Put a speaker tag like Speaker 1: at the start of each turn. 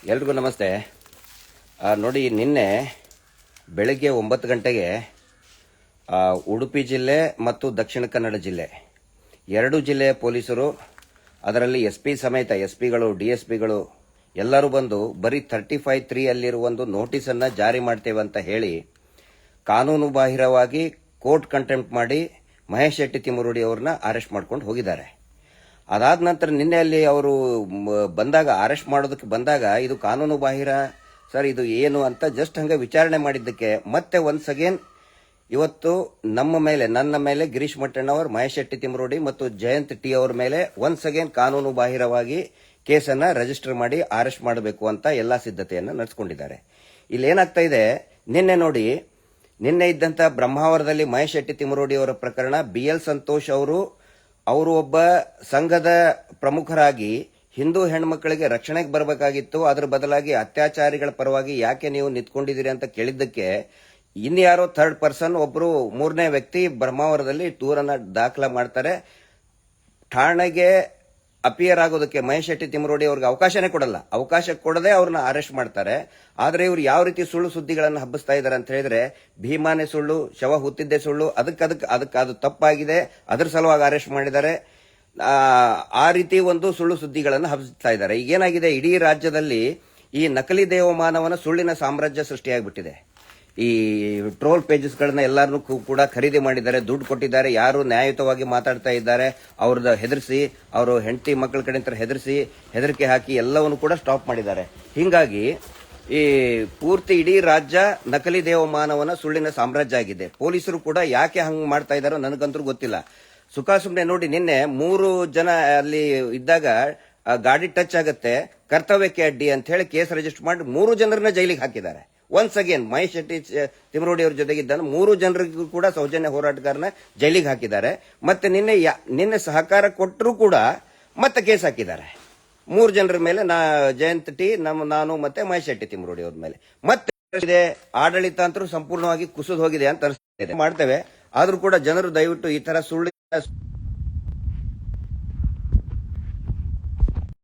Speaker 1: ಎಲ್ರಿಗೂ ನಮಸ್ತೆ. ನೋಡಿ, ನಿನ್ನೆ ಬೆಳಗ್ಗೆ 9 ಗಂಟೆಗೆ ಉಡುಪಿ ಜಿಲ್ಲೆ ಮತ್ತು ದಕ್ಷಿಣ ಕನ್ನಡ ಜಿಲ್ಲೆ ಎರಡು ಜಿಲ್ಲೆಯ ಪೊಲೀಸರು, ಅದರಲ್ಲಿ ಎಸ್ಪಿ ಸಮೇತ ಎಸ್ಪಿಗಳು, ಡಿಎಸ್ಪಿಗಳು ಎಲ್ಲರೂ ಬಂದು ಬರೀ 35(3) ಅಲ್ಲಿರುವ ಒಂದು ನೋಟಿಸನ್ನು ಜಾರಿ ಮಾಡ್ತೇವೆ ಅಂತ ಹೇಳಿ ಕಾನೂನು ಬಾಹಿರವಾಗಿ ಕೋರ್ಟ್ ಕಂಟೆಂಪ್ಟ್ ಮಾಡಿ ಮಹೇಶ್ ಶೆಟ್ಟಿ ತಿಮುರುಡಿ ಅವರನ್ನ ಅರೆಸ್ಟ್ ಮಾಡ್ಕೊಂಡು ಹೋಗಿದ್ದಾರೆ. ಅದಾದ ನಂತರ ನಿನ್ನೆ ಅಲ್ಲಿ ಅವರು ಬಂದಾಗ, ಅರೆಸ್ಟ್ ಮಾಡೋದಕ್ಕೆ ಬಂದಾಗ, ಇದು ಕಾನೂನು ಬಾಹಿರ ಸರ್, ಇದು ಏನು ಅಂತ ಜಸ್ಟ್ ಹಂಗೆ ವಿಚಾರಣೆ ಮಾಡಿದ್ದಕ್ಕೆ ಮತ್ತೆ ಒನ್ಸ್ ಅಗೇನ್ ಇವತ್ತು ನನ್ನ ಮೇಲೆ ಗಿರೀಶ್ ಮಟ್ಟಣ್ಣವರ್, ಮಹೇಶ್ ಶೆಟ್ಟಿ ತಿಮುರುಡಿ ಮತ್ತು ಜಯಂತ್ ಟಿ ಅವರ ಮೇಲೆ ಒನ್ಸ್ ಅಗೇನ್ ಕಾನೂನು ಬಾಹಿರವಾಗಿ ಕೇಸನ್ನ ರಿಜಿಸ್ಟರ್ ಮಾಡಿ ಅರೆಸ್ಟ್ ಮಾಡಬೇಕು ಅಂತ ಎಲ್ಲಾ ಸಿದ್ಧತೆಯನ್ನು ನಡೆಸಿಕೊಂಡಿದ್ದಾರೆ. ಇಲ್ಲಿ ಏನಾಗ್ತಾ ಇದೆ, ನಿನ್ನೆ ಇದ್ದಂತ ಬ್ರಹ್ಮಾವರದಲ್ಲಿ ಮಹೇಶ್ ಶೆಟ್ಟಿ ತಿಮುರುಡಿ ಅವರ ಪ್ರಕರಣ, BL ಸಂತೋಷ್ ಅವರು ಒಬ್ಬ ಸಂಘದ ಪ್ರಮುಖರಾಗಿ ಹಿಂದೂ ಹೆಣ್ಮಕ್ಕಳಿಗೆ ರಕ್ಷಣೆಗೆ ಬರಬೇಕಾಗಿತ್ತು, ಅದರ ಬದಲಾಗಿ ಅತ್ಯಾಚಾರಿಗಳ ಪರವಾಗಿ ಯಾಕೆ ನೀವು ನಿಂತ್ಕೊಂಡಿದ್ದೀರಿ ಅಂತ ಕೇಳಿದ್ದಕ್ಕೆ ಇನ್ಯಾರೋ ಥರ್ಡ್ ಪರ್ಸನ್, ಒಬ್ರು ಮೂರನೇ ವ್ಯಕ್ತಿ ಬ್ರಹ್ಮಾವರದಲ್ಲಿ ದೂರನ್ನ ದಾಖಲ ಮಾಡ್ತಾರೆ. ಠಾಣೆಗೆ ಅಪಿಯರ್ ಆಗೋದಕ್ಕೆ ಮಹೇಶ್ ಶೆಟ್ಟಿ ತಿಮುರುಡಿ ಅವ್ರಿಗೆ ಅವಕಾಶನೇ ಕೊಡಲ್ಲ. ಅವಕಾಶ ಕೊಡದೆ ಅವ್ರನ್ನ ಅರೆಸ್ಟ್ ಮಾಡ್ತಾರೆ. ಆದ್ರೆ ಇವ್ರು ಯಾವ ರೀತಿ ಸುಳ್ಳು ಸುದ್ದಿಗಳನ್ನು ಹಬ್ಬಿಸ್ತಾ ಇದ್ದಾರೆ ಅಂತ ಹೇಳಿದ್ರೆ, ಭೀಮಾನೇ ಸುಳ್ಳು, ಶವ ಹುತ್ತಿದ್ದೇ ಸುಳ್ಳು, ಅದಕ್ಕೆ ಅದು ತಪ್ಪಾಗಿದೆ, ಅದ್ರ ಸಲುವಾಗಿ ಅರೆಸ್ಟ್ ಮಾಡಿದ್ದಾರೆ, ಆ ರೀತಿ ಒಂದು ಸುಳ್ಳು ಸುದ್ದಿಗಳನ್ನು ಹಬ್ಬಿಸ್ತಾ ಇದ್ದಾರೆ. ಈಗೇನಾಗಿದೆ, ಇಡೀ ರಾಜ್ಯದಲ್ಲಿ ಈ ನಕಲಿ ದೇವಮಾನವನ ಸುಳ್ಳಿನ ಸಾಮ್ರಾಜ್ಯ ಸೃಷ್ಟಿಯಾಗಿಬಿಟ್ಟಿದೆ. ಈ ಟ್ರೋಲ್ ಪೇಜಸ್ಗಳನ್ನ ಎಲ್ಲರೂ ಕೂಡ ಖರೀದಿ ಮಾಡಿದ್ದಾರೆ, ದುಡ್ಡು ಕೊಟ್ಟಿದ್ದಾರೆ. ಯಾರು ನ್ಯಾಯಯುತವಾಗಿ ಮಾತಾಡ್ತಾ ಇದ್ದಾರೆ ಅವ್ರದ್ದು ಹೆದರಿಸಿ, ಅವರು ಹೆಂಡತಿ ಮಕ್ಕಳ ಕಡೆ ಹೆದರಿಸಿ, ಹೆದರಿಕೆ ಹಾಕಿ ಎಲ್ಲವನ್ನು ಕೂಡ ಸ್ಟಾಪ್ ಮಾಡಿದ್ದಾರೆ. ಹಿಂಗಾಗಿ ಈ ಪೂರ್ತಿ ಇಡೀ ರಾಜ್ಯ ನಕಲಿ ದೇವಮಾನವನ ಸುಳ್ಳಿನ ಸಾಮ್ರಾಜ್ಯ ಆಗಿದೆ. ಪೊಲೀಸರು ಕೂಡ ಯಾಕೆ ಹಂಗ್ ಮಾಡ್ತಾ ಇದ್ದಾರೋ ನನಗಂತೂ ಗೊತ್ತಿಲ್ಲ. ಸುಮ್ಮನೆ ನೋಡಿ, ನಿನ್ನೆ 3 ಜನ ಅಲ್ಲಿ ಇದ್ದಾಗ ಗಾಡಿ ಟಚ್ ಆಗುತ್ತೆ, ಕರ್ತವ್ಯಕ್ಕೆ ಅಡ್ಡಿ ಅಂತ ಹೇಳಿ ಕೇಸ್ ರಿಜಿಸ್ಟರ್ ಮಾಡಿ 3 ಜನರನ್ನ ಜೈಲಿಗೆ ಹಾಕಿದ್ದಾರೆ. ಒನ್ಸ್ ಅಗೇನ್ ಮಹೇಶ್ ಶೆಟ್ಟಿ ತಿಮುರುಡಿ ಅವರ ಜೊತೆಗಿದ್ದ 3 ಜನರಿಗೂ ಕೂಡ ಸೌಜನ್ಯ ಹೋರಾಟಗಾರನ ಜೈಲಿಗೆ ಹಾಕಿದ್ದಾರೆ. ಮತ್ತೆ ನಿನ್ನೆ ಸಹಕಾರ ಕೊಟ್ಟರು ಕೂಡ ಮತ್ತೆ ಕೇಸ್ ಹಾಕಿದ್ದಾರೆ 3 ಜನರ ಮೇಲೆ, ಜಯಂತ್ ಟಿ, ನಾನು ಮತ್ತೆ ಮಹೇಶ್ ಶೆಟ್ಟಿ ತಿಮುರುಡಿ ಅವ್ರ ಮೇಲೆ. ಮತ್ತೆ ಆಡಳಿತ ಅಂತೂ ಸಂಪೂರ್ಣವಾಗಿ ಕುಸಿದು ಹೋಗಿದೆ ಅಂತ ಅನಿಸ್ತದೆ. ಮಾಡ್ತೇವೆ, ಆದ್ರೂ ಕೂಡ ಜನರು ದಯವಿಟ್ಟು ಈ ತರ ಸುಳ್ಳು